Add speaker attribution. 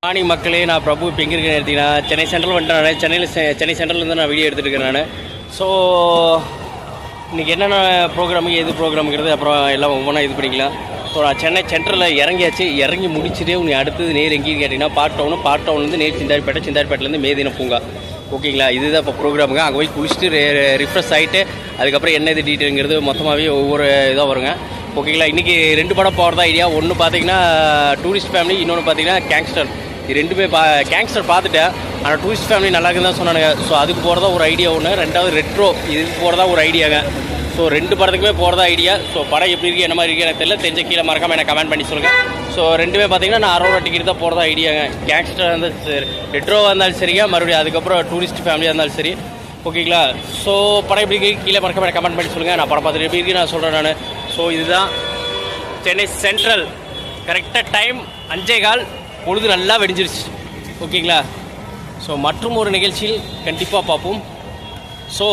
Speaker 1: Morning மக்களே, நான் பிரபு இப்போ எங்கே இருக்கேன்னு எடுத்தீங்கன்னா சென்னை சென்ட்ரல் வந்துட்டேன். சென்னை சென்ட்ரல்லேருந்து நான் வீடியோ எடுத்துகிட்டு இருக்கேன் நான். ஸோ இன்றைக்கி என்னென்ன ப்ரோக்ராமுக்கு எது ப்ரோக்ராமுங்கிறது அப்புறம் எல்லாம் ஒவ்வொன்றா இது பண்ணிக்கலாம். ஸோ நான் சென்னை சென்ட்ரலில் இறங்கியாச்சு. இறங்கி முடிச்சுட்டே உனக்கு அடுத்தது நேர் எங்கேன்னு கேட்டிங்கன்னா பார்ட் டவுன்லேருந்து நேர் சிந்தாரிப்பேட்டிலேருந்து மேதின பூங்கா. ஓகேங்களா, இதுதான் இப்போ ப்ரோக்ராமுங்க. அங்கே போய் குளிச்சுட்டு ரிஃப்ரெஷ் ஆகிட்டு அதுக்கப்புறம் என்ன இது டீட்டெயிலுங்கிறது மொத்தமாகவே ஒவ்வொரு இதாக வருங்க. ஓகேங்களா, இன்றைக்கி 2 படம் போகிறதா ஐடியா. ஒன்று பார்த்தீங்கன்னா டூரிஸ்ட் ஃபேமிலி, இன்னொன்று பார்த்தீங்கன்னா கேங்ஸ்டர். இது ரெண்டுமே கேங்ஸ்டர் பார்த்துட்டேன். ஆனால் டூரிஸ்ட் ஃபேமிலி நல்லா இருக்குன்னு தான் சொன்னானுங்க. ஸோ அதுக்கு போகிறதா ஒரு ஐடியா ஒன்று. ரெண்டாவது ரெட்ரோ, இதுக்கு போகிறதா ஒரு ஐடியாங்க. ஸோ 2 படத்துக்குமே போகிறதா ஐடியா. ஸோ படம் எப்படி இருக்குது என்ன மாதிரி இருக்குது எனக்கு தெரியல. தெரிஞ்ச கீழே மறக்காமல் எனக்கு கமெண்ட் பண்ணி சொல்லுங்கள். ஸோ ரெண்டுமே பார்த்தீங்கன்னா நான் 60 டிக்கெட் தான் போகிறதா ஐடியாங்க. கேங்ஸ்டர் இருந்தாலும் ரெட்ரோவாக இருந்தாலும் சரிங்க, மறுபடியும் அதுக்கப்புறம் டூரிஸ்ட் ஃபேமிலியாக இருந்தாலும் சரி. ஓகேங்களா, ஸோ படம் எப்படி இருக்குது கீழே மறக்காமல் எனக்கு கமெண்ட் பண்ணி சொல்லுங்கள். நான் படம் பார்த்துட்டு எப்படி இருக்குது நான் சொல்கிறேன் நான். ஸோ இதுதான் சென்னை சென்ட்ரல். கரெக்டாக டைம் 5:15, பொழுது நல்லா வெடிஞ்சிருச்சு. ஓகேங்களா, ஸோ மற்றும் ஒரு நிகழ்ச்சியில் கண்டிப்பாக பார்ப்போம். ஸோ